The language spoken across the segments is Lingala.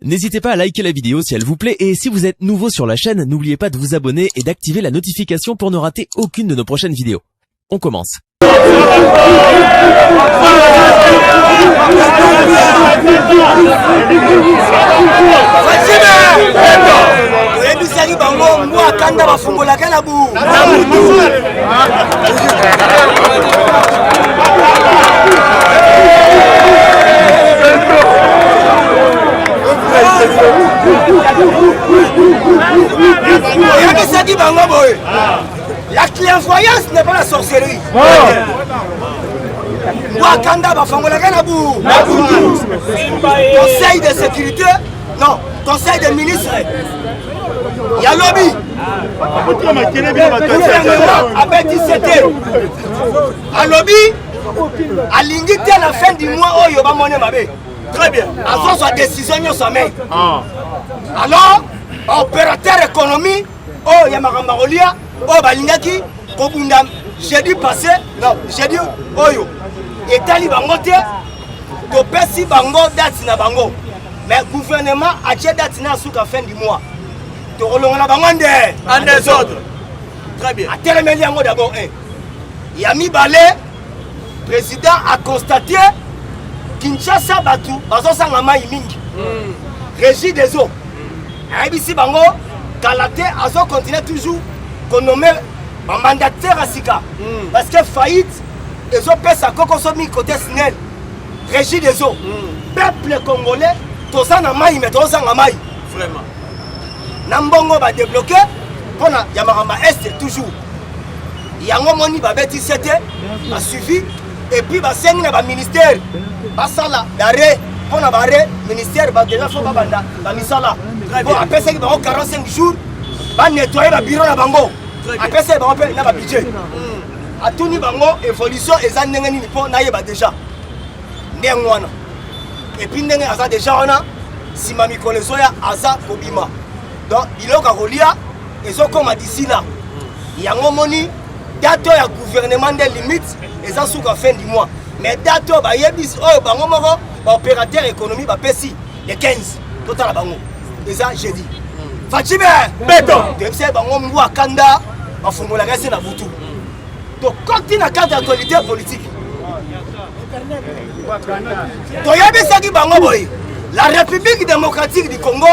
N'hésitez pas à liker la vidéo si elle vous plaît et si vous êtes nouveau sur la chaîne, n'oubliez pas de vous abonner et d'activer la notification pour ne rater aucune de nos prochaines vidéos. On commence. La clairvoyance n'est pas la sorcellerie. Conseil de sécurité, non, conseil des ministres. Il y a lobby. Avec 17 à lobby, à l'ingité à la fin du mois, oh, il y a très bien. À sa décision, alors, opérateur économie, oh, il y a Marambarolia, oh, Balingaki, Kobundam, jeudi passé, non, jeudi, oh, yo. Et Tali Bangote, Topesi Bango, date na Bango. Mais le gouvernement a déjà date na sous la fin du mois. Torolong la Bangonde, en des autres. Très bien. À tel moment d'abord, il y a mis balai, président a constaté Kinshasa Batu, Bazosa Ngama Imingi, Régie des eaux. ABC Bango, Kalate, Azo continue toujours qu'on nomme un mandataire à Sika. Parce que faillite, les autres pèsent à Kokosomi côté Snell. Régie des eaux. Peuple congolais, Tosa Namaï, mais Tosa Namaï. Vraiment. Nambongo va débloquer, pour la Yamaramba Est toujours. Yango Moni va bêtir 7 a suivi, et puis va signer le ministère. Basala, l'arrêt, pour la barre, ministère va déjà faire Babanda, la Misala. Bon, après ça, il va 45 jours, va nettoyer le bureau de Bango. Après ça, il va faire un budget. À tout niveau, évolution, et ça n'est pas déjà. Et puis, il y a déjà, si Mami Kolesoya, Aza Kobima. Donc, il y a Karolia, et ça, comme d'ici là, il y a un moni, date il gouvernement des limites, et ça, sous la fin du mois. Mais date, il y a un opérateur économique, il y a 15, total à Bango. Et ça, j'ai dit. Fatime, béton, tu sais, Bango Mwa Kanda, il faut que la reste dans Boutou. Donc, quand il y a une carte d'actualité politique, la République démocratique du Congo,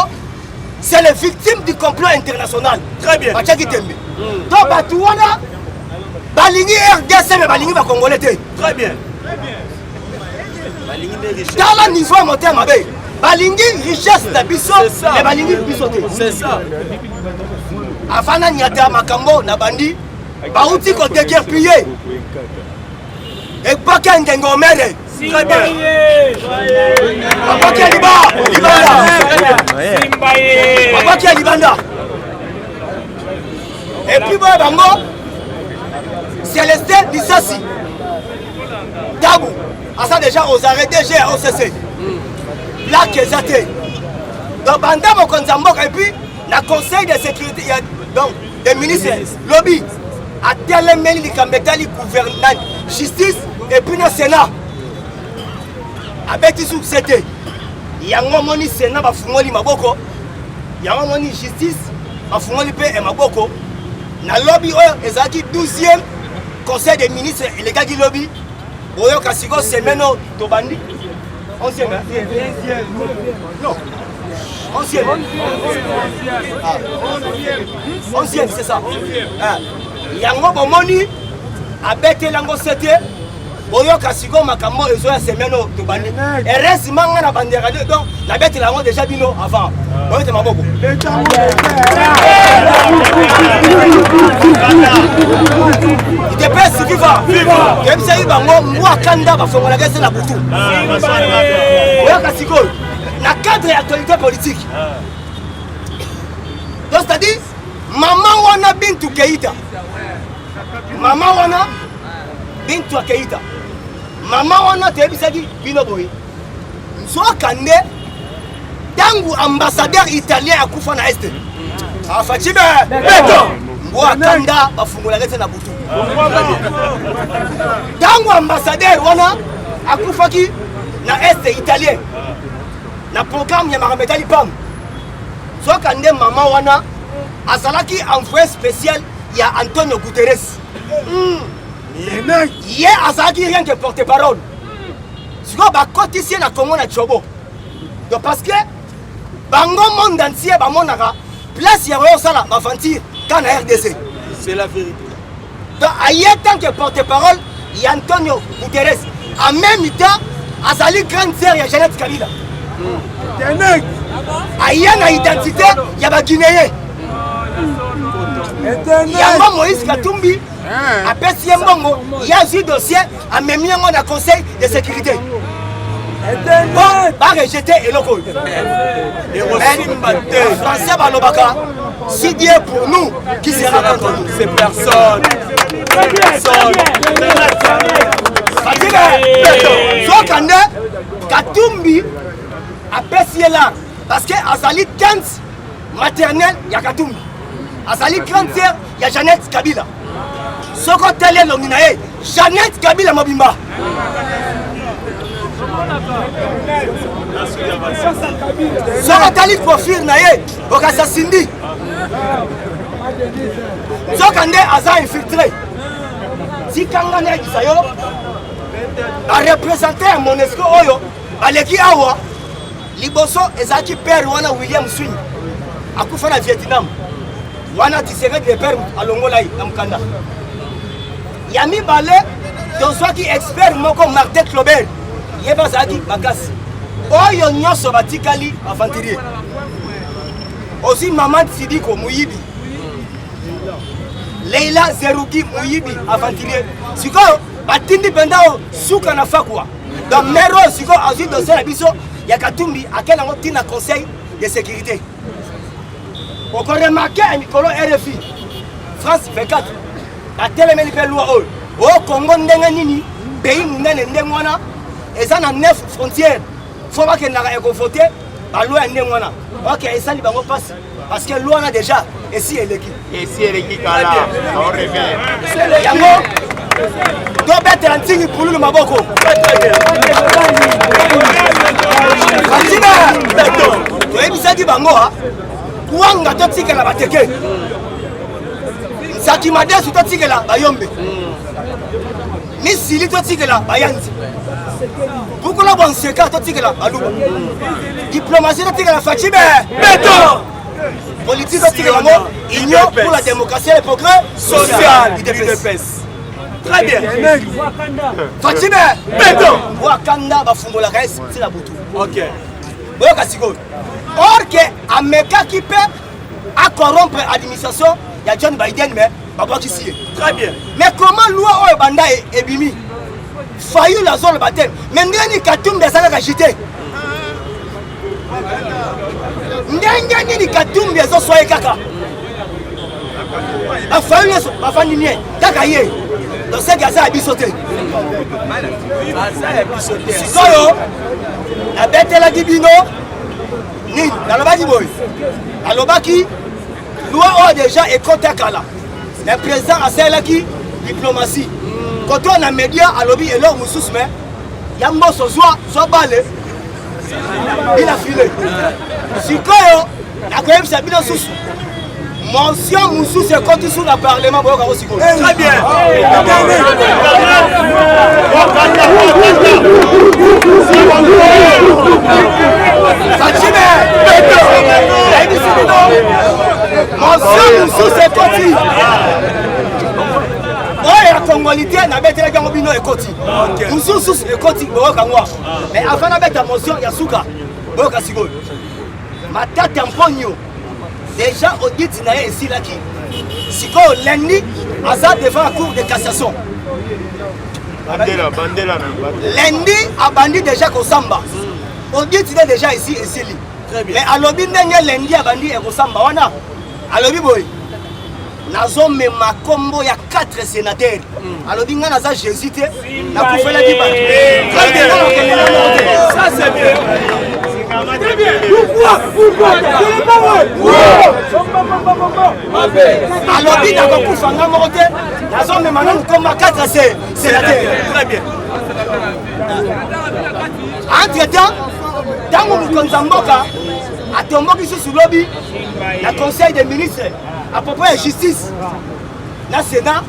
c'est les victimes du complot international. Très bien. Donc, Batouana, Balingi RDC, mais Balingi va Congolais. Très bien. Dans le niveau monté à Mabé, Balingi richesse d'Abisso, mais Balingi Bissoté. C'est ça. Afana Nyata Makambo, Nabandi, Baouti côté guerre pillé. Et pas qu'un Ngengomere. Très bien. Papa qui a Papa qui a Libanda. Et puis moi, Bango, Célestin Dissassi. Tabou. À ça déjà, aux arrêts DG à OCC. Là, Kézate. Donc, Banda Mokonzambok, et puis, le conseil de sécurité, il y a donc des ministres, lobby, à tel même les Kambetali, gouvernance, justice, et puis le Sénat. Avec tout c'était. Il y a un moni Sénat, il y a Maboko. Il y a un moni justice, il y a Maboko. Na lobby, il y a 12e conseil des ministres, et les gars du lobby. Oyo Kasigo, Semeno, Tobandi. 11e. Non. 11e. 11e, c'est ça. Il y a un moni, avec l'ango c'était. Oyo Kasigo Makambo et Zoya Semeno Tobani. Et reste manga na bandera donc la bête la déjà bino avant. Oyo Temaboko. Il te passe viva. Comme ça il va moi kanda va faire la guerre na Boutou. Oyo Kasigo la cadre et actualité politique. Donc c'est-à-dire maman wana Bintou Keïta. Maman wana Bintou Keïta. Maman wana tebisaki bino boy. Nsoa kande tangu ambassadeur italien akufa na este. Afachime beto. Mboa kanda bafungula gese na Butu. Tangu ambassadeur wana akufaki na este italien. na programme ya makametali pam soka nde mama wana azalaki envoyé spécial ya Antonio Guterres ye azalaki rien que porte-parole sikoyo bakotisi ye na Congo na Tchobo donc parce que bango monde entier bamonaka place ya koyosala baventure quand na RDC c'est la vérité donc aye tant que porte-parole ya Antonio Guterres en même temps azali grande sœur ya Jeannette Kabila aye na identité ya baguinéen yango Moïse Katumbi apesi ye mbongo ya zwi dossier amemi yango na conseil de sécurité bon barejete eloko français balobaka si Dieu pour nous qui sera contre nous c'est personne soka nde Katumbi apesi ye la parce que azali 15 maternelle ya Katumbi azali grande sœur ya Jeannette Kabila soko tali elongi na ye Jeannette Kabila mobimba soko tali profil na ye okasa Sindi soka nde aza infiltré tikanga na ekisa yo barepresente ya Monesco oyo baleki awa liboso ezalaki père wana William Swing akufa na Vietnam wana Tshisekedi de père alongola ye na mukanda ya mibale tozwaki expert moko Martin Clobert ye bazalaki makasi oyo nyonso batikali aventurier aussi Mamad Sidiko muyibi Leila Zeruki muyibi aventurier sikoyo batindi penda o suka na fakwa donc mero sikoyo azwi dossier na biso ya Katumbi akela ngo tina conseil de sécurité oko remarqué mikolo RFI France 24 atelemeli mpe loi oyo o Congo ndenge nini pays munene ndenge wana eza na 9 frontières fo bakendaka ekovote baloi ya ndenge wana ok esali bango mpasi parce que loi wana déjà esi eleki kala on revient yango tobetela ntingi pululu maboko fatima toyebisaki bango kuwanga totikela bateke nsaki madesu totikela bayombe misili totikela bayanzi bukola bonseka totikela baluba diplomatie totikela facibe beto politique totikela ngo union pour la démocratie et le progrès social UDPS très bien facibe beto wakanda bafungolaka ye sila butu ok boyoka sikoyo or que amekaki mpe acorrompre administration ya John Biden mais babwakisi ye très bien mais comment loi oyo banda ebimi fayu la zone batem mais ndeni Katumbi asalaka jite ndenge nini Katumbi ezoswa ye kaka bafayu nyonso bafandi nie kaka ye doseki aza ya biso te sikoyo nabetelaki bino nini nalobaki boye alobaki loi oyo déjà ekota kala le président asalelaki diplomatie koto na média alobi eloko mosusu me ya mboso zwa bale bina file sikoyo nakoyebisa bino susu motion mosusu ekoti sur na parlement boyokango sikoyo très bien fatime ayebisi bino motion mosusu ekoti oyo ya congolité nabetelaki yango bino ekoti mosusu ekoti boyokango mais avant nabeta motion ya suka boyoka sikoyo matata mponyo déjà audit na ye esilaki sikoyo lundi aza devant la cour de cassation lundi abandi déjà kosamba audit ne déjà ici esili mais alobi ndenge lundi abandi ekosamba wana alobi boye nazomema kombo ya 4 sénateurs alobi nga naza jésus te nakufelaki bato ça c'est bien alobi nakokufa nga moko te nazomema nanu kombo ya 4 sénateurs très bien entre temps Tango Mukonza Mboka atomboki sous lobby na conseil des ministres à propos de justice na Sénat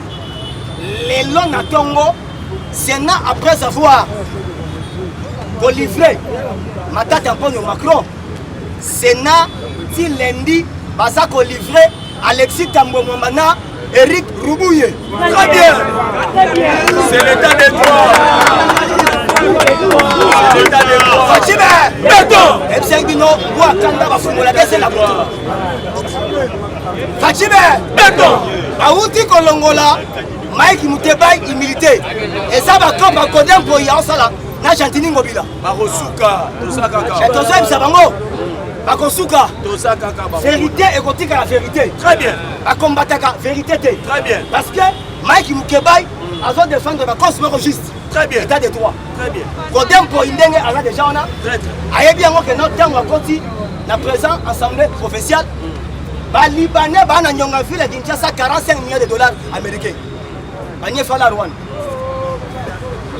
les longs na Tongo Sénat après avoir livré Matata Mponyo Macron Sénat ti lundi baza ko livré Alexis Tambo Mwambana Eric Roubouye. Très bien. C'est l'état des droits. C'est l'état des droits. Fatime Beton Ebsengino Wakanda bafungola dese la moto. Fatime Beton Auti Kolongola Mike Mutebai imilité. Et ça va comme un codem pour y en sala. Na Chantini Ngobila. Barosuka. Tosaka. Et tout ça, Sabango. Bakosuka. Vérité et côté la vérité. Très bien. Bakombataka vérité. Très bien. Parce que Mike Mukebai a besoin de défendre la cause juste. Très bien. État de droit. Très bien. Codem pour Indenge a déjà on a. Très bien. Aïe bien que notre temps va continuer. La présente assemblée professionnelle. Les Libanais ont vu la Kinshasa 45 millions de dollars américains.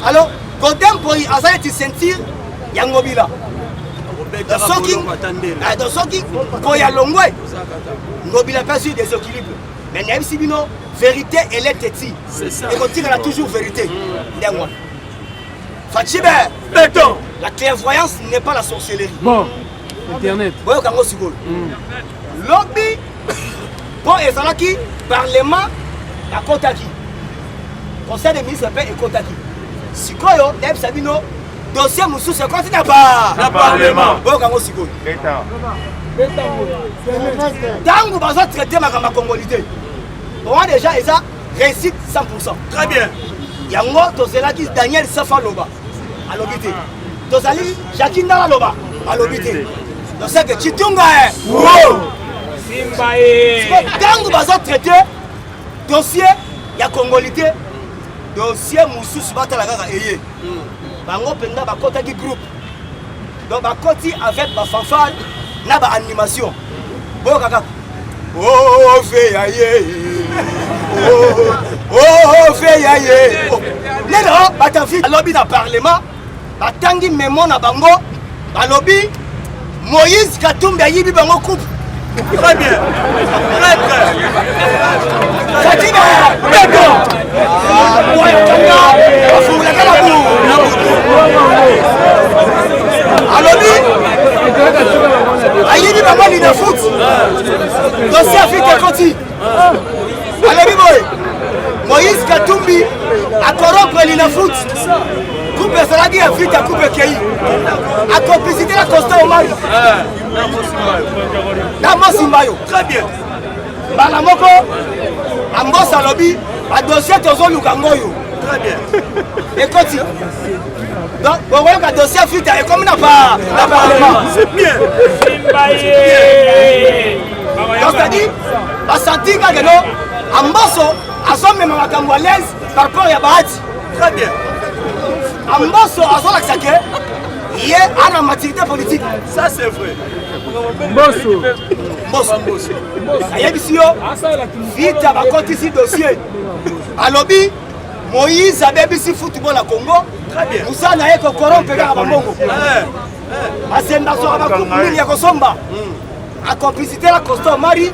Alors, Godem pour y avoir été sentir Yangobila. Dans ce qui, quand il y a l'ongoué, Ngobila pas sur des équilibres. Mais Naïm Sibino, vérité, elle est têtie. C'est ça. Et quand il a toujours vérité. Fatime, Béton. la clairvoyance n'est pas la sorcellerie. Bon, Internet. Lobby, pour Ezalaki, Parlement, à Kotaki. Conseil des ministres et Kotaki. Si Koyo, Naïm Sabino, dossier Moussou, c'est quoi? C'est pas Le Parlement. Tango baza traité ma congolité. On a déjà ça réussite 100%. Très bien. Yango tozelaki Daniel Safaloba à l'obité. Tozali Jacqueline Loba à l'obité. Donc c'est que Chitunga Wow. Simbaé. Tango baza traité dossier ya congolité. Dossier Moussous batala kaka eye. Bango penda bakota ki groupe. Donc bakoti avec ma fanfare na ba animation. Bo kaka. Oh feyaye. Oh feyaye. Nelo batafi lobby na parlement. Batangi memo na bango. Balobi Moïse Katumbi ayibi bango coupe. Très bien. Très bien. Fatima Beton. Alobi ayibi bango ni na foot. Dossier Afrique Koti. Alobi boy. Moïse Katumbi a corrompre l'ina foot. Coupe Salagi a fait à coupe Kei. A complicité la Costa au Mali. Namo Simbayo. Très bien. Balamoko Ambos Alobi a dossier Tozo Lukangoyo. Très bien. Et Koti. Donc, on voit que le dossier Afrique est comme n'a pas la Parlement. C'est bien. Donc, c'est-à-dire, on sentit que Amboso a son même à l'aise par rapport à Bahati. Très bien. Amboso a son accès. Il y a une maturité politique. Ça c'est vrai. Bosso. Bosso. Il y a ici, vite à côté ici dossier. À lobby, Moïse avait ici football à Congo. Très bien. Moussa n'a pas corrompu à Bambongo. À Sendaso, à Bakoumili, à Kosomba. À complicité la Costa Mari.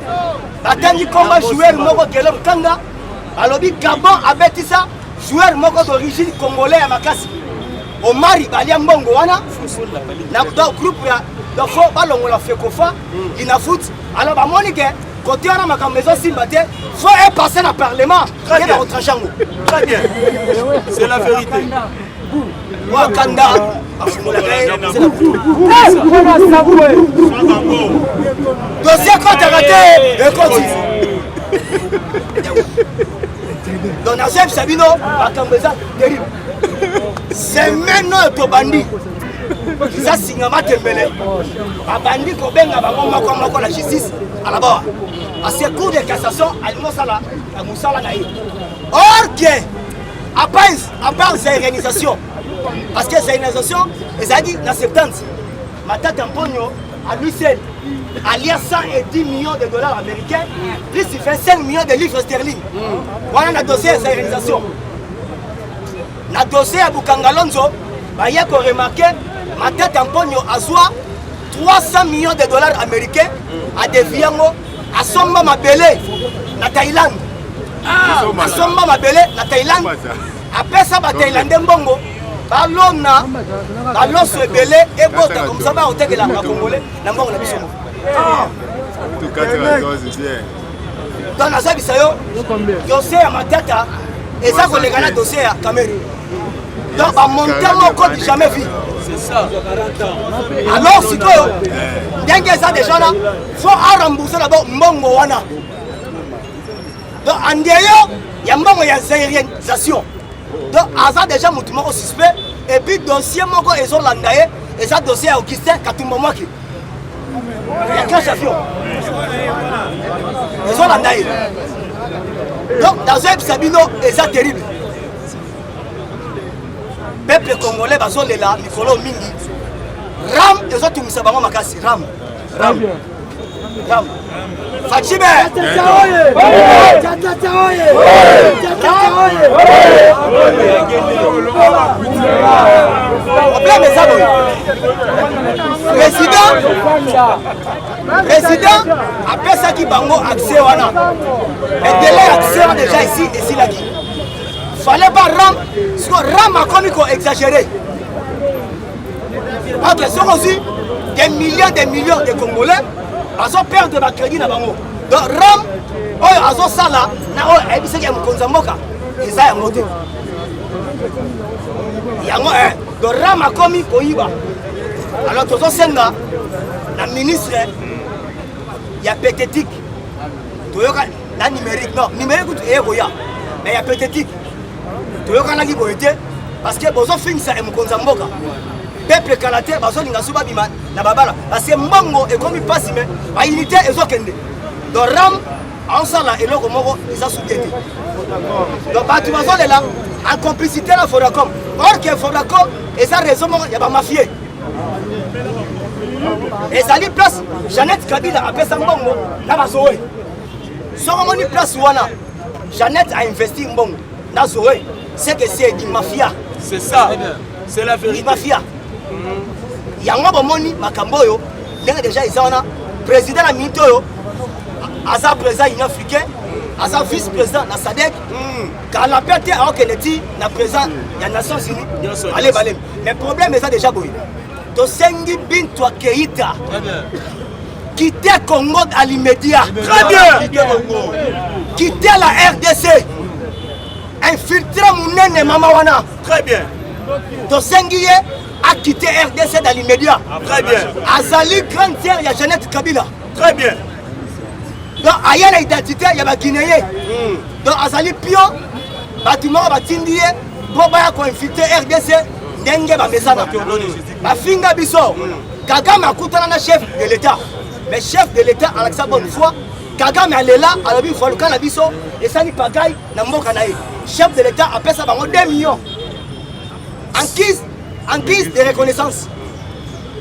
À Tangi Komba, joueur Moko Kelom Kanga. À lobby, Gabon avait ça. Joueur Moko d'origine congolais à Makasi. Au Mari, Balia Mbongo, wana. Dans le groupe, il faut que la Fekofa, il a foot. Alors, à Monique, quand on a ma maison Simbate, il faut passer dans le Parlement. Très bien. Très bien. C'est la vérité. Wakanda. Dossier quand tu as raté, et continue. Donc, Nazem Sabino, Akambeza, terrible. C'est maintenant que bandit. Ça signe ma tembele. Bandit ko benga bango la justice à la bas. À ce cours de cassation, à Moussala, à Moussala naï. Or que à part ces organisations, parce que ces organisations, ils ont dit dans 70, Matata Mponyo à lui seul, allié 110 millions de dollars américains, plus il fait 5 millions de livres sterling. Voilà le dossier de ces organisations. Le dossier à Bukangalonzo, il y a remarqué Matata Mponyo Azwa 300 millions de dollars américains à Deviango, à Somba Mabele, na Thaïlande. À Somba Mabele, na Thaïlande. Après ça, les Thaïlandais mbongo, balona, baloso ebele, et bota comme ça, va au tête de la Congolais, na mbongo na biso. Tout 94, c'est bien. Dans la salle, dossier à ma tête, et ça, qu'on les gagne dossier à Cameroun. Donc, à monter mon compte, jamais vu. C'est ça. Alors, si tu as ça déjà là, il faut rembourser d'abord Mbongo Wana. Donc, en derrière, il y a Mbongo, il y a zérisation. Donc, à ça déjà, mon tueur suspect, et puis, dossier, mon gars, ils ont l'andaye, et ça, dossier à Augustin Katumomaki. Il y a 15 avions. Ils ont l'andaye. Donc, dans un Sabino, et ça terrible. Peuple congolais, baso les là, Nicolo Mingi. Ram, ils ont tout mis ça, makasi. Ram. Fatime. Président, après ça qui bango accès wana. Et délai accès déjà ici et ici là qui. Fallait pas Ram, parce que Ram a comme il exagéré. En question aussi, des millions de Congolais, ils ont perdu de crédit dans bango. Donc Ram, ils ont ça là, ils ont dit qu'ils ont Konzamoka, ils ont monté. Donc Ram a commis Koiba. Alors tous ces gens, la ministre, il y a pététique. La numérique, non, numérique est roya, mais il y a pététique. Parce que bozo finisa e mukonza mboka peuple kalate bazo linga suba bima na babala parce que mbongo e komi pasi me ba unité ezokende donc ram en sala eloko moko eza soutenu donc batu bazo lela en complicité la Fodacom or que Fodacom eza raison moko ya ba mafia et ça li place Jeannette Kabila après sa mbongo na bazoé soko moni place wana Jeannette a investi mbongo na zoé. C'est que c'est du mafia. C'est ça. C'est la vérité. Du mafia. Il y a un moni Makamboyo. Déjà, ils ont président de la Mintoyo. Asa président Union africain. Asa vice-président de la SADC. Quand la perte est en Kennedy, la président des Nations Unies. Allez, allez. Mais le problème est ça déjà. To Sengi Bintou Keïta. Quitter Congo à l'immédiat. Très bien. Quitter la RDC. Infiltrer mon Mama Wana. Très bien. Dosengiye a quitté RDC dans l'immédiat. Très bien. Azali grande sœur, il y a Jeannette Kabila. Très bien. Donc, il y a l'identité, il y a les Guinéens. Donc, Azali Pio, bâtiment, Batindiye, pour infiltrer RDC, Dengue Babesana. Bafinga Bisso, Kagame a coûté le chef de l'État. Mais chef de l'État, Alexa Bonnefoy, Kagame est là, à la vie, il faut le cannabis, et ça n'y pagaille, n'a pas de chef de l'État appelle ça 2 millions en guise de reconnaissance.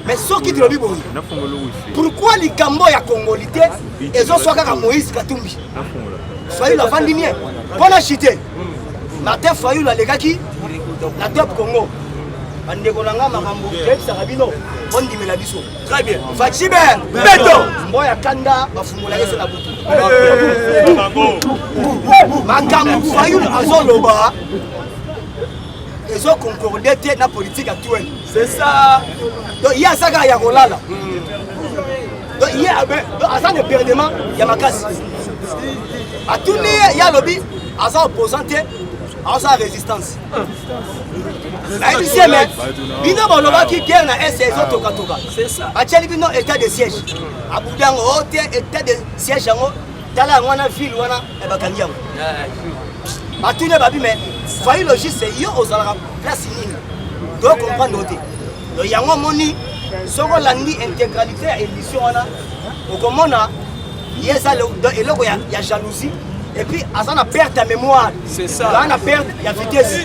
Mais ce qui te le dit, pourquoi les Cambo et les Congolais, ils ont soit comme Moïse Katumbi Fayou la Vandimien, pour la chité. Martin Fayou la Legaki, la top Congo. Très bien. Fatime, Beto, Moya Kanda, Bafumula et la Makamou Fayou Azoloba, ils ont concordé dans la politique actuelle. C'est ça. Donc il y a ça qui est là. Donc il y a un perdement, il y a ma casse. À tout il y a lobby, à sa opposante, à sa résistance. Bino Boloba qui gagne à SSO Toka. C'est ça. À Tchalibino, état de siège. À Boudang, état de siège en haut. Tala wana ville wana e bakandiam. À tout le babi mais faille logis c'est yo aux la place nini. Donc comprendre noter. Donc yango moni soko landi intégralité à édition wana. Okomona yesa le eloko ya jalousie. Et puis, à la perte de mémoire, c'est ça. Là, on a perte de vitesse.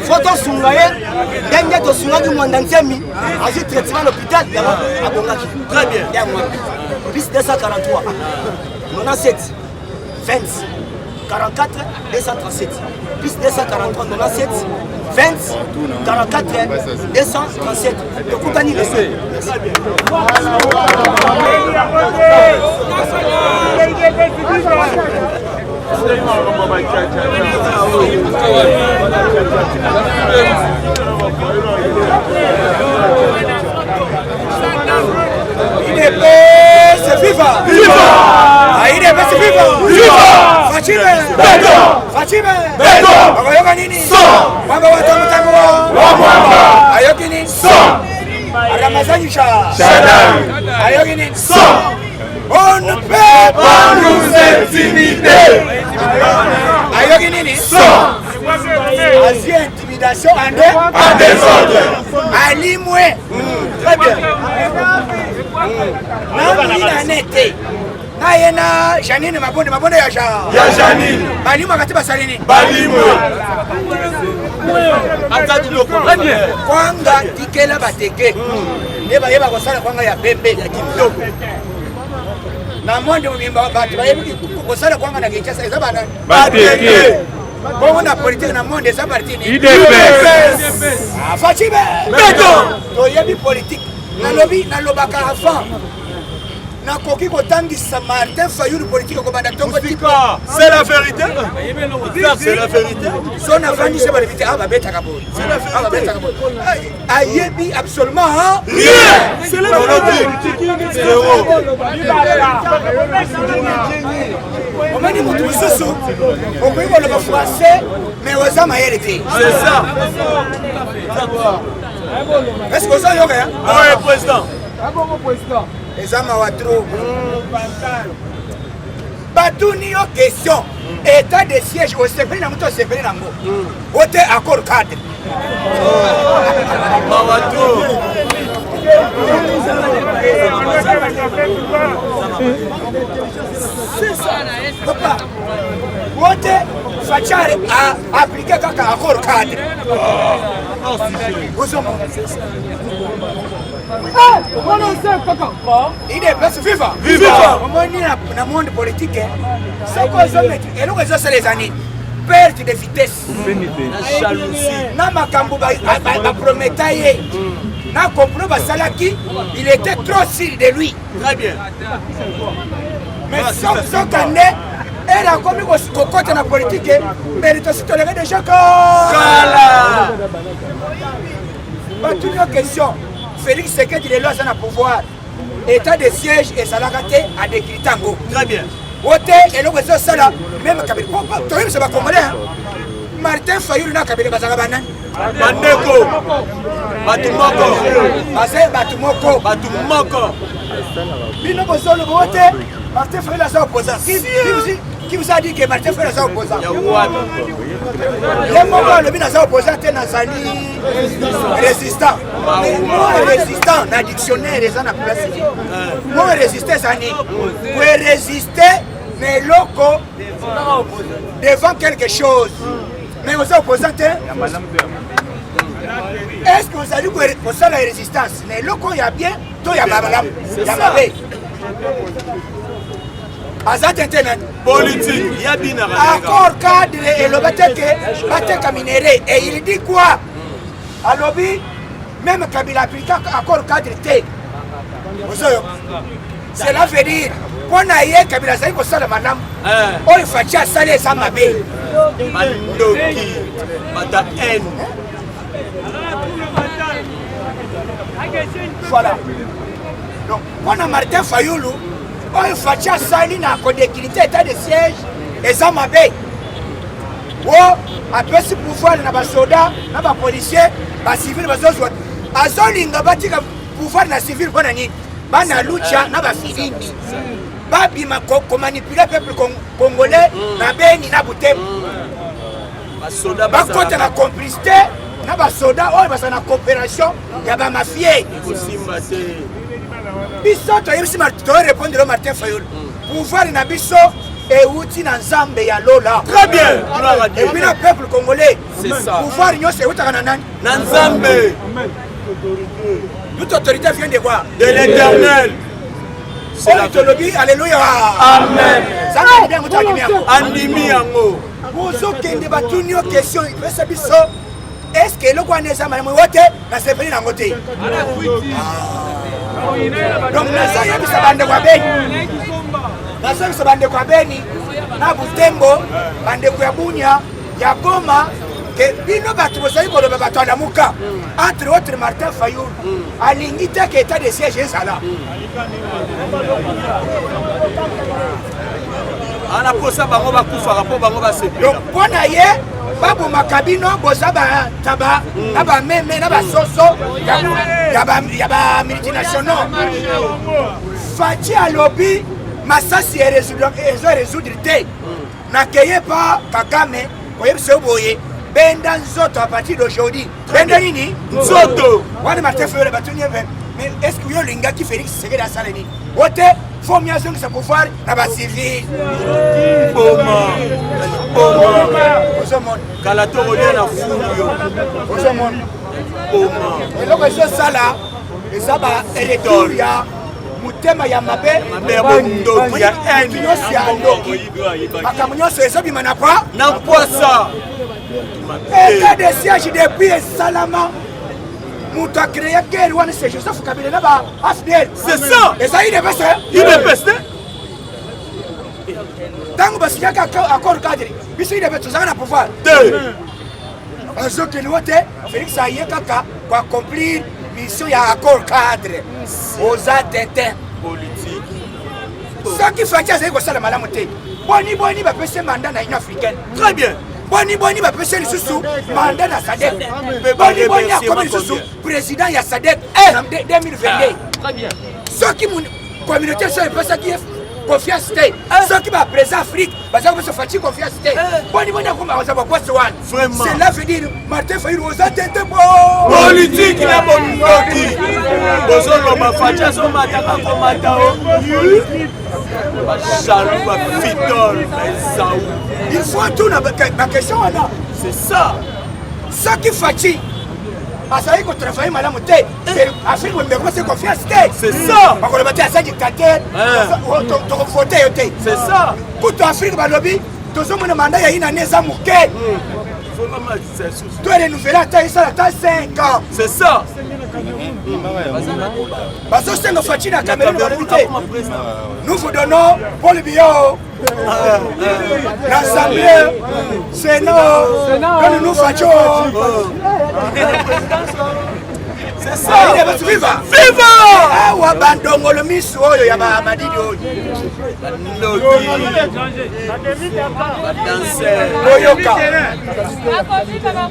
Photo Sungaye, dernier de Sungaye du monde entier, à ce traitement à l'hôpital, il y a un Bongaki. Très bien. Plus 243, 97, 20, 44 237 plus 243 97 20 44 237. Tokutani le seul. C'est viva! Viva! Aïe, c'est viva! Viva! Fatime! Beto! Fatime! Beto! Ayoka nini? So! Mwamba watamutango! Wamwamba! Ayoki nini? So! Ramazani Shadam! Ayoki nini? So! On ne peut pas nous intimider! Ayoki nini? So! Asie intimidation en désordre! Ali Moué! Très bien! Namina nete na yena Janine mabonde ya Janine balimu akati basalini balimu atadi loko kwanga tikela bateke neba yeba kosala kwanga ya bembe ya kitoko na monde mimba batu bayebi kosala kwanga na Kinshasa eza bana bateke bon na politique na monde eza parti ni IDPS Fatime Beto to yebi politique na lobaka avant na koki kotangisa Martin Fayulu politique ko banda tongo tika c'est la vérité c'est la vérité son avandi c'est la vérité ah ba beta kabon c'est la vérité ah ba beta kabon ayebi absolument rien c'est la vérité zéro on m'a dit mon tout soso on peut le français mais aux hommes ailleurs été c'est ça est-ce que ça y aurait oui président les hommes à trop batuni yo question état de siège au sepeli na muto sepeli na ngo ote accord cadre c'est ça papa ote fachare a appliquer kaka accord cadre il est plus vivant. Vivant. Dans le monde politique, c'est quoi ça? Et nous, ça, c'est les années. Perte de vitesse. La jalousie. Na makambo ba prometaye. Na comprend ba salaki, il était trop sûr de lui. Très bien. Mais sans canne, elle a commis au côté de la politique, mais elle est aussi tolérée déjà que. Kala. Pas toute une question. Félix Sekedi les lois sont à pouvoir. État de siège et salagaté à décrit tango. Très bien. Wote et le réseau sala même Kabila. Toi même c'est pas congolais. Martin Fayulu na Kabila bazaka banani. Bandeko. Batumoko. Basé Batumoko. Batumoko. Bino bozolo wote Martin Fayulu la sa opposant. Qui vous a dit que Martin Fayulu la sa opposant? Les moments le bina sa opposant te nazali résistant. Moi résistant na dictionnaire les en a placé. Moi résister zani. Pour résister mais loco devant quelque chose. Mais vous êtes opposant. Est-ce que vous avez dit que ça la résistance? Mais loco il y a bien, toi il y a mabalam, il y a mabé. Politique, il y a bien accord cadre et le bateke minéré. Et il dit quoi? À lobby, même Kabila applique accord cadre T. Cela veut dire qu'on a eu Kabila Zaï pour ça le madame. On il faut déjà saler ça ma belle. Mandoki, Mata haine. Voilà. Donc, on a Martin Fayulu. On fait ça na codéquilité état de siège et ça m'a bé. Oh, après ce pouvoir na ba soda, na ba policier, ba civil ba zozo. Azolinga batika pouvoir na civil bona ni. Ba na lucha na ba filindi. Ba bima ko manipuler peuple congolais na beni na butem. Ba soda ba côté na complicité, na ba soda oh ba na coopération, ya ba mafia. Biso to yebisi to répondre au Martin Fayulu. Pouvoir na biso et outi na nzambe ya lola. Très bien. Et puis le peuple congolais. C'est ça. Pouvoir nyo c'est outa na nani? Na nzambe. Toute autorité vient de voir. De l'Éternel. C'est la vérité. Alléluia. Amen. Andimi yango. Bozo kende batunyo question pesa biso. Est-ce que le Kwanais a mal wote na sepeli na ngote? Donc nasa yebi sabande kwa beni. Nasa yebi sabande kwa beni. Na Butembo bande kwa Bunya ya Goma que bino batu bosai ko loba batu anamuka. Entre autres Martin Fayoul alingita que état de siège sala. Ana posa bango bakufa rapport bango ba sepi. Donc pona ye babu makabino bozaba taba na ba meme na ba soso ya ba multinationaux. Fati alobi masasi résoudre te. Na keye pa Kagame koyebse boye benda nzoto à partir d'aujourd'hui. Benda nini? Nzoto. Wani Martin Fayoul batunye ve. Mais est-ce que yo linga ki Félix Tshisekedi a saleni? Wote formation qui se pouvoir na ba civil. Boma. Ozomon. Kalato revient na fuyo. Ozomon. Boma. Et donc ce ça là, et ça ba électeur ya mutema ya mabe. Mabe bondo ya eni. Nyonso ya ndoki. Makambo nyonso ezobima na kwa? Na poisa. État de siège depuis Salama. Mouto a créé guerre, c'est Joseph Kabila là-bas. C'est ça. Et ça, il est passé. Il est passé. Tant que il y a accord cadre, il y a tout ça à pouvoir. Parce que Félix Aye Kaka pour accomplir mission, il y a accord cadre aux attentats politiques. Ce qui fait que c'est que ça la malamouté. Boni va passer mandat dans l'Union africaine. Très bien. Boni va passer le sous mandat dans SADC. Boni a comme le sous président il y a SADC 2022. Très bien. Ceux qui communauté sont pas ça qui est confiance. Ceux qui va présent Afrique, parce que se fatigue confiance. Boni a comme ça va quoi vraiment. C'est là veut dire Martin Fayoul aux attentats politique la bonne noki. Bozolo ma fatia so mataka ko matao. Chalou va fidole Saou. Il faut tout la question là. C'est ça. Ce qui fatigue. Parce que travaille madame Té. Afrique me commence confiance. C'est ça. Parce qu'on va dire à ça dictateur. C'est ça. Pour Afrique ba lobby, tous mon mandat ya ina neza muke. Tu es renouvelé à 5 ans. C'est ça. Parce que c'est nos fatigues à Cameroun. Nous vous donnons Paul Biot, l'Assemblée, Sénat, que nous fassions. C'est ça. Viva! Viva! Ah, ou abandon le miss, oh, il y a ma dit.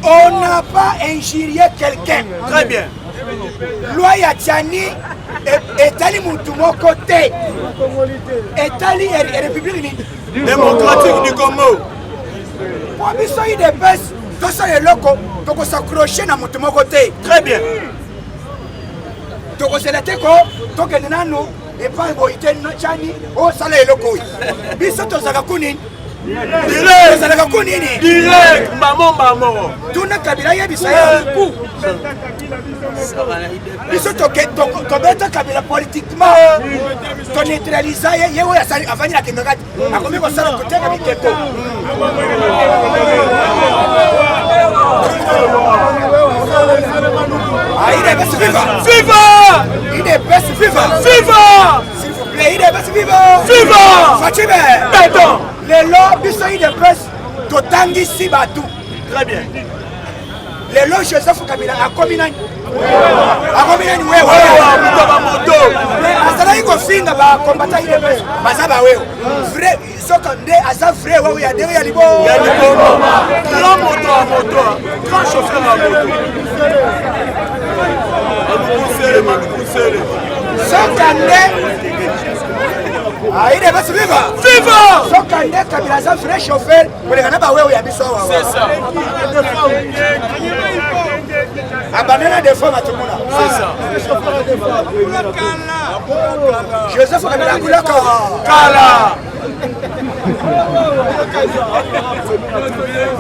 On n'a pas injurié quelqu'un. Très bien. Loi Yatiani est allé mon côté. Est allé à la République démocratique du Congo. Pour abuser des baisses, tout ça est loco, donc s'accrocher dans mon côté. Très bien. Donc c'est la teco, donc il y a nous, et pas un boïté, notre chani, oh ça est loco. Bissot aux Agakuni. Direct, maman. Tout le Kabila y a bissé un coup. Bissot ton bête Kabila politiquement, ton neutralisé, il y a avant la Kémérat, à combien on s'en a côté avec Keko. Ah, il est best viva! Viva! Il est best viva! Viva! S'il vous plaît, il est best viva! Viva! Fatime! Béton! Les lois, il est best Totangi Sibatu. Très bien. Les lois, Joseph Kabila, à Kominani. À Kominani, oui, mais à ça, il faut finir par combattre les best. Mazaba, oui. Vrai, ils sont condamnés à ça, vrai, oui, il y a des rivaux. Il y a des bons. Grand moto à moto. Grand chauffeur à moto. Il est best viva! Viva! Son candidat Kabila, un vrai chauffeur, pour les gars, oui, il y a besoin. C'est ça. Abandonner des femmes à tout le monde. C'est ça. Joseph Kabila, Kala.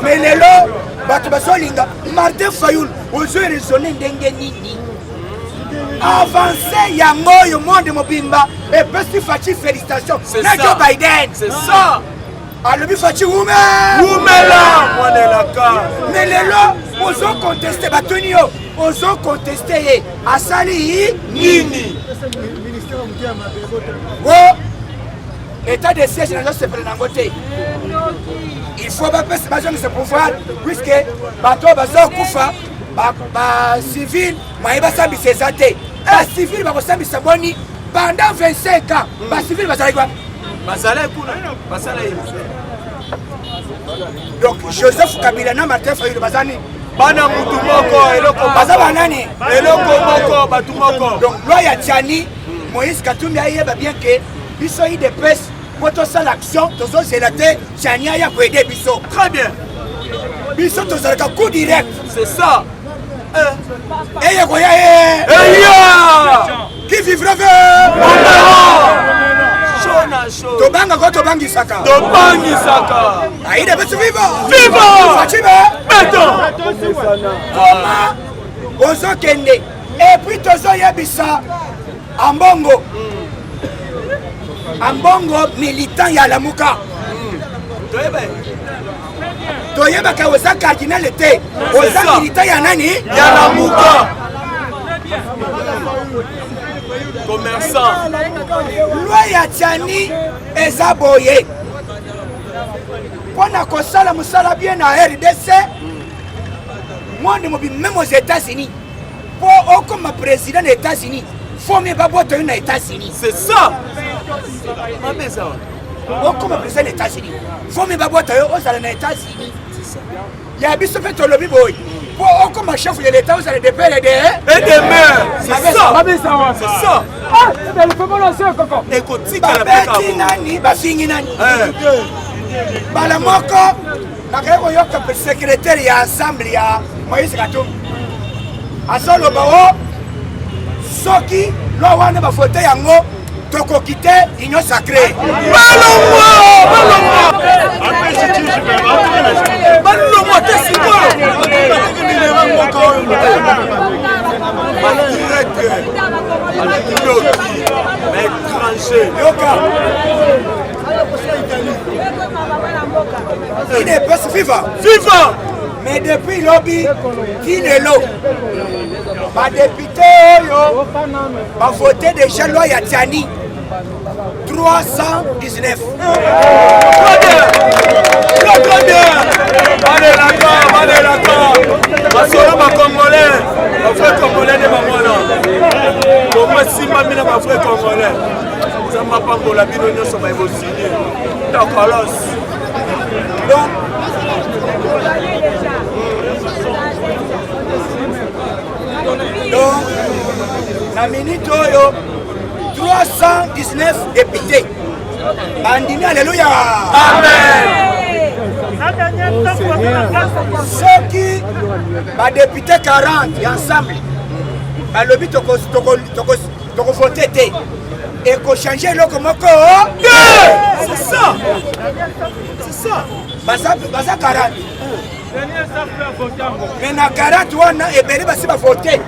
Mais les lots, Martin Fayoul, aux yeux raisonnés d'Engenini. Avancé Yango, monde Mobimba, et petit Fachi, félicitations. C'est ça. Joe Biden. C'est ça. Alobi Fachi Oume. Mais les lois, ils ont contesté, Batonio, ils ont contesté, Asali, Nini. Oh, état de siège, dans ce côté. Il faut pas passer ce pouvoir, puisque bateau bazo kufa, civil, maïba sambi ses athées. Un civil va sambi saboni pendant 25 ans. Civil va s'arrêter quoi? Donc Joseph Kabila na Martin Fayulu bazani. Bana mutu moko eloko bazaba nani? Eloko moko batu moko. Donc loi ya Tiani, Moïse Katumbi ayeba bien que biso yi de presse pour tout ça l'action, tout ça c'est la tête, Tiani a pour aider biso. Très bien. Biso tout ça coup direct. C'est ça. Et ya koya qui vivra vers Tobanga ko tobangi saka. Tobangi saka. Aïda betu viva. Viva. Fachiba. Béton. Comment ozo kende et puis tozo yebisa ambongo. Ambongo militant ya Lamuka. Toyeba ka oza cardinal te. Oza militant ya nani? Ya Lamuka. Commerçant. Loi ya Tiani eza boye. Pona kosala musala bien na RDC. Monde mobi même aux États-Unis. Pour comme président des États-Unis, faut même pas boire aux États-Unis. C'est ça. Comme président des États-Unis, faut même pas boire aux États-Unis. Il y a biso fait le biboy. Pour comme chef de l'État, vous allez des pères et des mères. C'est ça. C'est ça. Ah, il faut balancer un coco. Écoute, nani, bafingi nani. Bala moko, nakayeko yoka secrétaire ya ensemble ya Moïse Katumbi. Asolo bawo, soki lo wana ba faute yango toko kite union sacrée. Balongo te siko. Il est pas vivant. Vivant. Mais depuis lobby, qui est l'eau? Ma député, ma voté déjà loi ya Tiani. 319. Très bien. Allez d'accord. Basolo ba Congolais. Ba frère Congolais de Bamona. Comment si mamina ba frère Congolais. Ça m'a pas pour la bino nyonso ba signé. D'accord. Donc, la minute oyo 319 députés. Bandini, alléluia. Amen. Ceux qui, ma député 40 ensemble, à l'objet de voter et qu'on change le comoko. C'est ça. C'est ça. Basa 40. Mais na 40 wana ebele basi ba voter.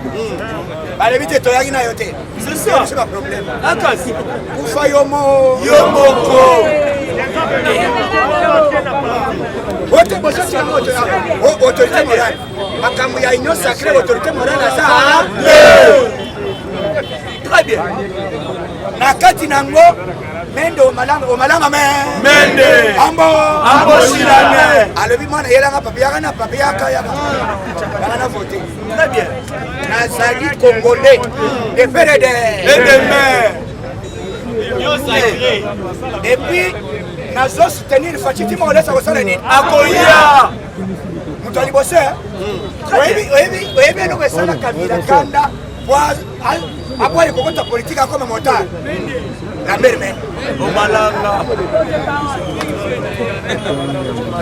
Balebite toyaki na yote. C'est ça. C'est pas problème. Akasi. Kufa yomo. Yomoko. Wote bososi yango autorité morale. Makambo ya union sacrée autorité morale asa. Très bien. Na kati nango mende omalanga Mende. Ambo shilane. Alobi mwana yelanga papiaka na papiaka ya na voter. Très bien. Nazali congolais de père et de mère. Et puis nazo soutenir Fachiti Molesa kosala nini? Akoya. Mutali bosse. Oyebi no kesala kabila kanda kwa après kokota politique comme montagne. La mère. Omalanga.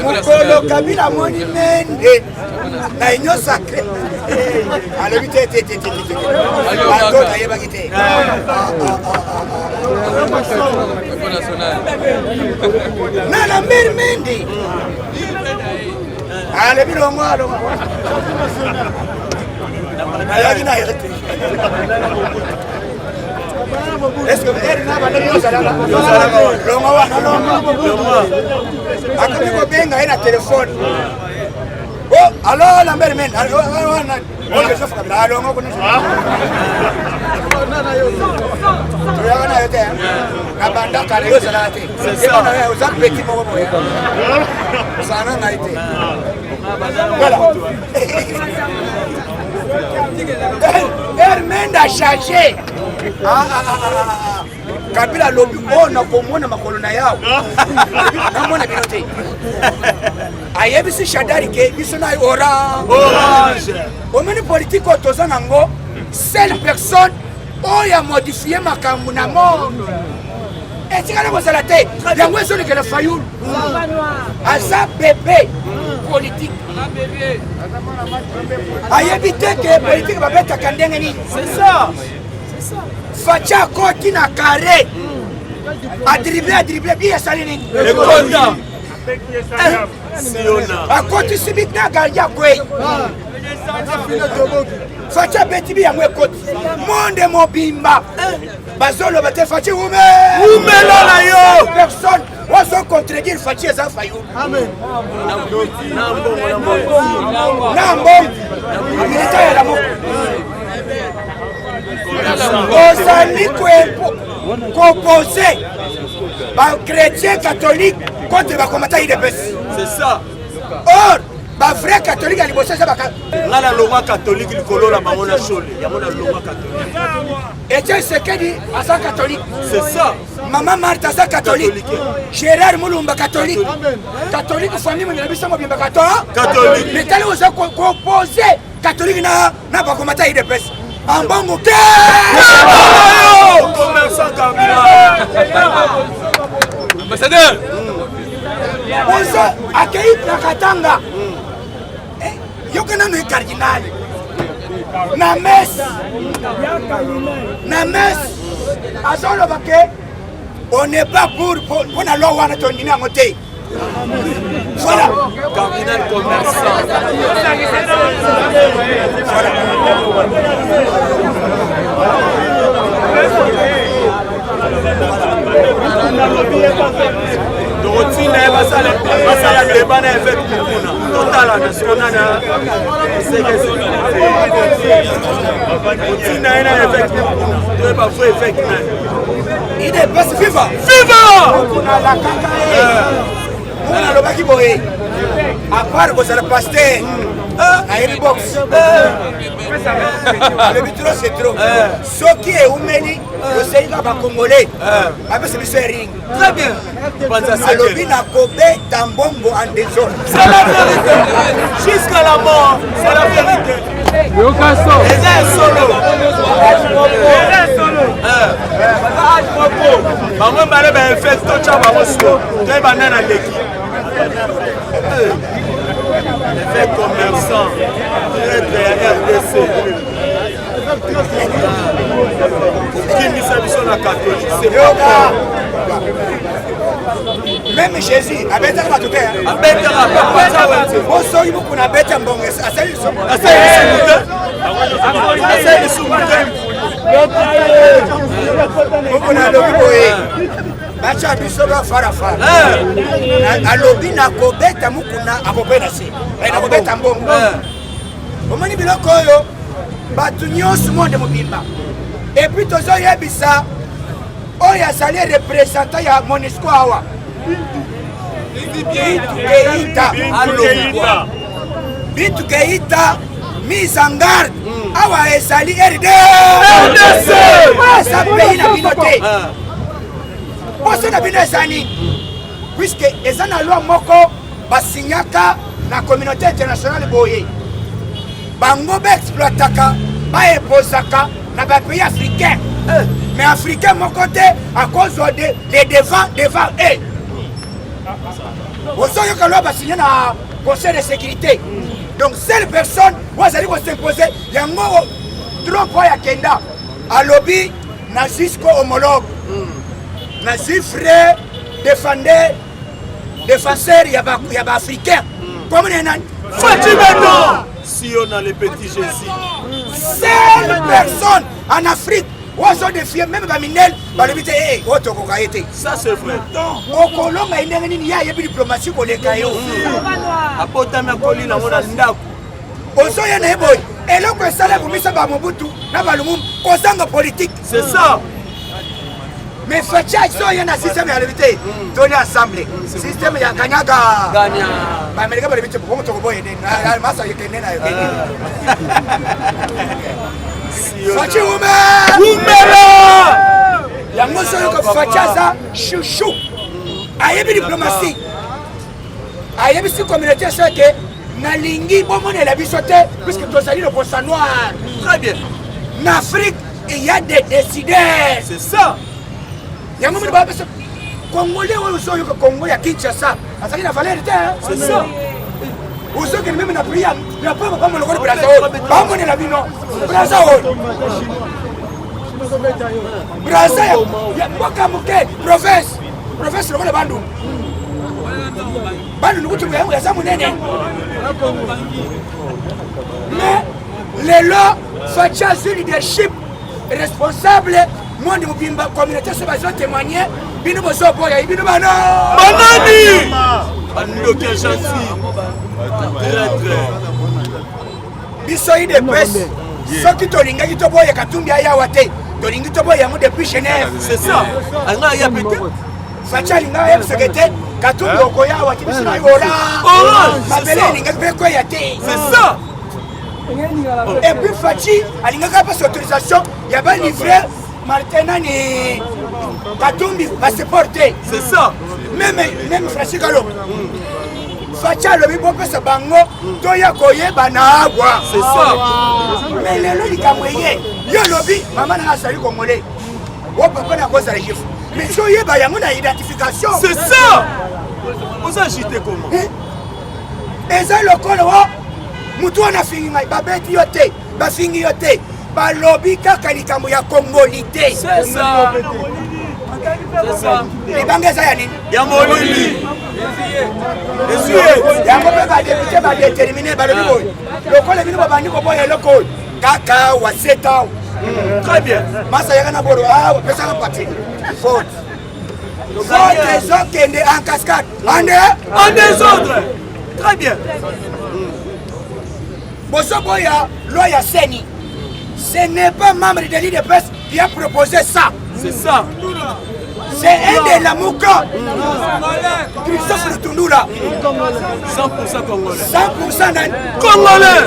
Mukolo kabila moni mende na union sacrée. Alobi te. Bato na yeba kite. Na la mère mende. Alobi lo ngalo. Ayaki na yete. Est-ce que elle n'a pas de téléphone? Oh, alors la mère mène. Hermène a changé. Kabila lobi ona komona makolona yao. Namona binote. Ayebisi shadari ke biso na orange. Omeni politique otoza nango, seule personne oya modifier makambo na monde. Et tu as la tête, il y a moins que le fayoul. À ça, bébé politique. À éviter que la politique va mettre à Kandengeni. C'est ça. Fatia Koti na carré. À dribbler, bien salini. Et Konda. À Koti Sibik na Galia Kwe. Fatia Betibi ya mwe Koti. Monde mobimba. Bazolo bate Fatia Oume la yo. Personne on se contredire Fatia za Fayou. Amen. Nambo. Militaire ya la mo. Osali composé par chrétien catholique contre les combattants IDPS. C'est ça. Or, les vrais catholiques à l'Ibossa, c'est la loi catholique, le colo la mamona chole. Il y a la loi catholique. Et tu sais ce dit à ça catholique. C'est ça. Maman Martha, ça catholique. Gérard Moulumba, catholique. Catholique, famille, mon ami, ça m'a bien catholique. Mais t'as aussi composé catholique n'a pas combattant IDPS. En bon mot, ambassadeur, on s'est accueilli la Katanga. Il y a un cardinal. Na messe. On n'est pas pour la loi à ton dîner à monter. Voilà. Cardinal commerçant. Dorothy n'a pas ça le débat avec Mukuna. Total national. Dorothy n'a rien avec Mukuna. Tu n'es pas fait avec Mukuna. Il est pas viva. Viva! On a la cacaille. On a le bakiboé. À part que c'est le pasteur. À une box. Le bitro c'est trop. Ce qui est oumeni, le Sénégal va congolais. Avec ce monsieur ring. Très bien. Alobi na kobe tambongo en désordre. C'est la vérité. Jusqu'à la mort, c'est la vérité. Yokaso. C'est un solo. Maman m'a dit ben fait tout ça maman solo. Tu es banane à l'équipe. Effet commerçant. RDC. Qui mis sa mission la catholique, c'est pas. Même Jésus, avec un bateau. Avec un bateau. On sort beaucoup na bête en bon. Assaille son. On a le boé. Bacha biso ba farafa. Alobi na kobeta mukuna akopena si. Na kobeta mbongo. Omoni biloko yo batu nyonso monde mobimba. Et puis tozo yebisa oyo azali représentant ya Monisco awa. Bitu Keita mise en garde. Awa ezali RDC. Ça pays na binote. Poso na bino ezani. Puisque ezana loi moko basinyaka na communauté internationale boye. Bango ba exploitaka, ba eposaka na ba pays africain. Mais africain mon côté à cause des devants eux. Vous savez que l'on va signer dans le conseil de sécurité. Donc, seule personne, vous allez vous imposer, il y a un mot trop pour y Kenda. À lobby, nazisco homologue. Nazi frère, défenseur, il y a des Africains. Comme on est Fatima, si on a les petits Jésus. seule personne en Afrique où ils ont défié même Baminel, Balobité, hey, Otokokaete. Ça c'est vrai. Au Colombe, il y a une diplomatie pour les cailloux. Apotama Kolina, on a Ndako. Ozo ya na boy. Et là que ça là pour misa ba Mobutu, na balumum, kozanga politique. C'est ça. Mais Facha so ya na système ya levité. Toni ensemble. Système ya kanyaga. Ganya. Ba Amerika ba levité pour moto boy ne. Na masa yekene na yekene. Fachi Umela. Yango so ko Facha ça chouchou. Ayebi diplomatie. Ayebi si communauté ça que Nalingi, bon, on est la bisoté, puisque tu as sali le poisson noir. Très bien. En Afrique, il y a des décideurs. C'est ça. Il y a un moment où les Congolais, ils sont au Congo, il y a Kinshasa. Ça y est, la valeur était. C'est ça. Vous savez que même la prière, il n'y a pas de Brazzaville. Pas mon la vie, non. Brazzaville. Brazzaville. Il y a quoi comme province. Province, le Bandou. Bandou, nous avons ça, mon aîné. Mais les lois, Facha sur leadership responsable, moi de la communauté se va témoigner. Bino boso boya, bino bana. Banani. Banani qui est gentil. Très très. Bisoyi de presse. Ceux qui tolinga qui toboya katumbi aya wate. Tolingi toboya mo depuis Genève. C'est ça. Anga ya pété. Facha linga ya secrétaire katumbi okoya wate bisina yola. Orange. Mabele linga pe ko ya te. C'est ça. Et puis Fachi, il n'y a pas d'autorisation, il y a pas livré, maintenant, Katumbi va se porter. C'est ça. Même Fachi Galo. Fachi a le bon peu ce bango, Toya Koye Banagua. C'est ça. Mais les lois, il y a moyen. Il y a lobby, maman a salué Congolais. Oh, papa n'a pas salé. Mais si il y a une identification. C'est ça. Vous agitez comment? Et ça, le col, mutu ana fingi ngai babeti yote bafingi yote balobi kaka likambo ya Congolité. C'est ça. C'est ça. Libanga za ya nini? Ya molili. Yango pe ba député ba déterminer balobi boy. Lokola bino babandi ko boy eloko kaka wa 7 ans. Très bien. Masa yaka na boro pesa ka parti. Faute. Faute les autres qui en cascade. En désordre. Très bien. Bosoboya, loi Seni, ce n'est pas membre de l'île de presse qui a proposé ça. C'est ça. C'est un de la Mouka. Christophe Lutundula. 100% congolais. 100% Congolais.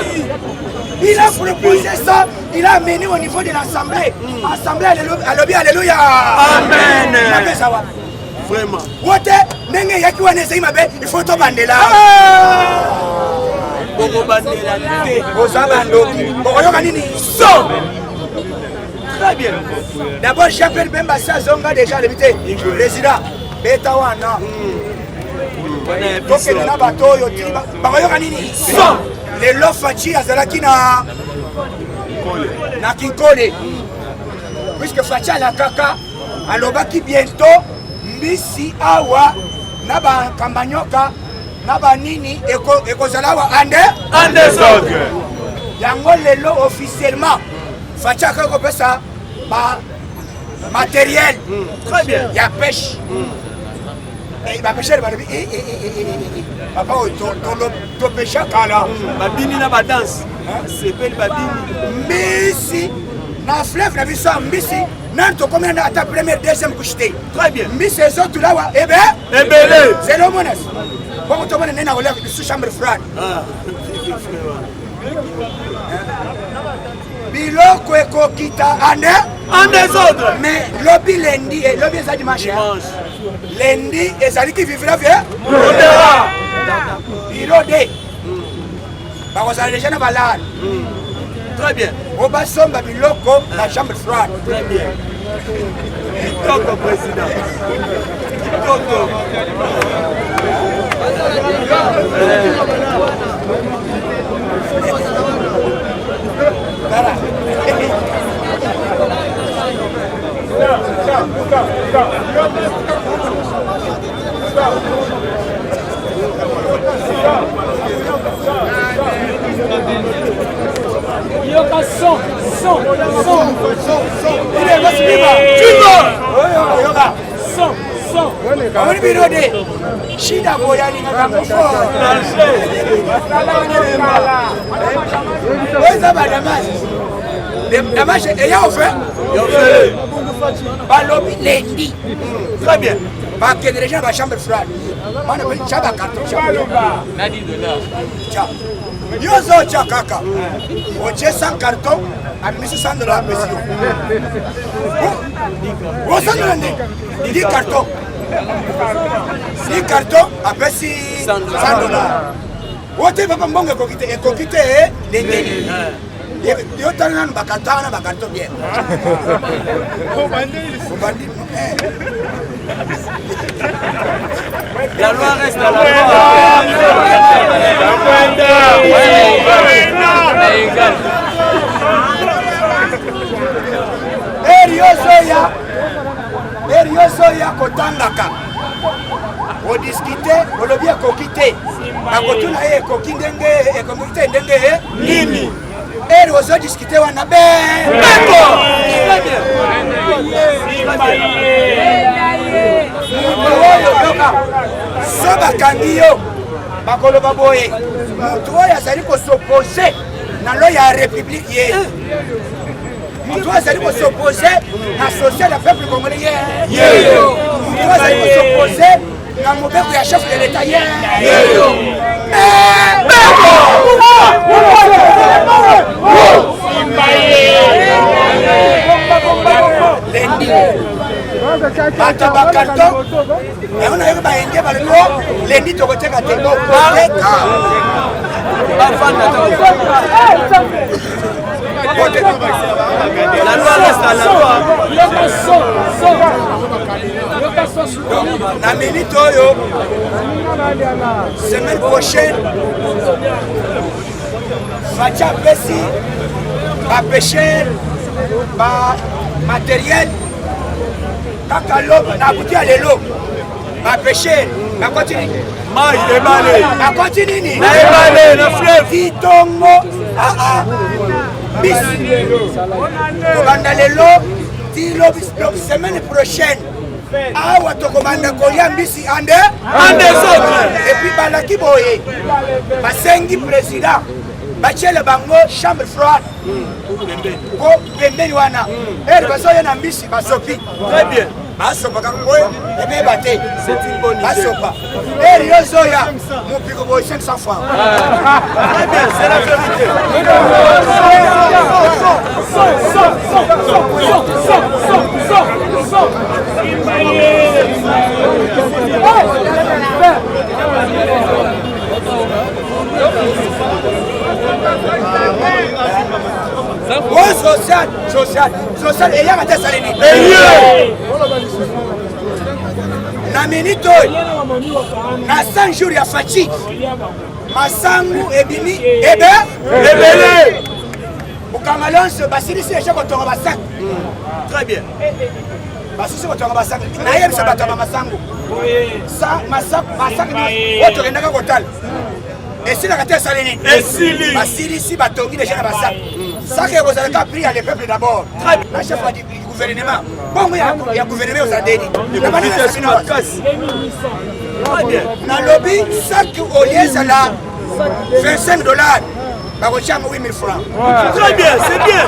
Il a proposé ça, il a amené au niveau de l'Assemblée. Assemblée, alléluia. Amen. Vraiment. Il faut tout bander là. Très bien. D'abord, j'appelle même ça, Zonga déjà limité. Président, Betawana. Les Lofachi, Azalaki na Kinkole. Puisque Facha la Kaka, alobaki bientôt, Misi Awa, Naba Kambanyoka. Naba nini ekozalawa en désordre. Yango lelo officiellement Facha kako pesa ba matériel. Très bien. Ya pêche. Et ba pêcher ba papa to pêcher kala. Babini na ba danse. C'est belle babini. Misi na fleuve na biso Mbisi nanto combien na ta première deuxième couchée. Très bien. Mbisi les autres là wa ebele. C'est le menace. Bon, tu vas aller sous chambre froide. Biloko ekokita en désordre. Mais lobby lundi et lobby ça dimanche. Lundi et ça dit qui vivra bien. Bilode. Bah vous allez déjà na balade. Très bien. On va somber biloko la chambre froide. Très bien. Kitoko président. Kitoko. yoka 100 Amoni birode shida boyani ngamofo Oza badamaji Damache ayant offert Balobi lundi. Très bien. Parce que les gens vont chambre froide. On appelle chaba carton. Nadi $. Yozo chakaka. Oche 100 cartons. À 100 $, monsieur. Vous savez 10 cartons. 10 cartons après $100. Wote papa mbonge kokite lendeni. Yo tana bakatana bakato bien. La loi reste la loi. Eriosoya kotangaka. O discuter, o lobby kokite. Bakotuna e kokindenge e komite ndenge nini. Et vous avez discuté on a bien. Soba kangiyo bakolo baboye. Mutuo ya zali ko s'opposer na lo ya république ye. Mutuo ya zali ko s'opposer na social ya peuple congolais ye. Mutuo ya zali ko s'opposer na mobeko ya chef de l'état ye. Lendi bata bakarton et on a eu baenge baloko lendi tokoteka te okoteka la loi reste la loi. Na minute oyo semaine prochaine Fatia Pessi ba pêcher ba matériel kakalo na butia lelo ba pêcher ba continue mai ebale ba continue ni na ebale na fleuve Titongo bis banda lelo tilo bis semaine prochaine awa tokomanda kolia mbisi ande autres et puis balaki boye basengi président bachele bango chambre froide ko pembeni wana basoye na mbisi basopi très bien basopa kako ebe bate c'est une bonne idée basopa yozoya mopiko boye 500 francs très bien c'est la vérité social et yanga te salini na minute na 100 jours ya fachi masangu ebimi ebele bukamalonso basilisi eche kotonga basak très bien basilisi kotonga basak nayebisa bato ba masangu masak otokendaka kotala esilaka te salini basilisi batongi deja na basak sake kozalaka pris à le peuple d'abord na chef du gouvernement bongo ya gouvernement ozadeni na lobby sac au lieu la $25 bakotianga 8 000 francs très bien c'est bien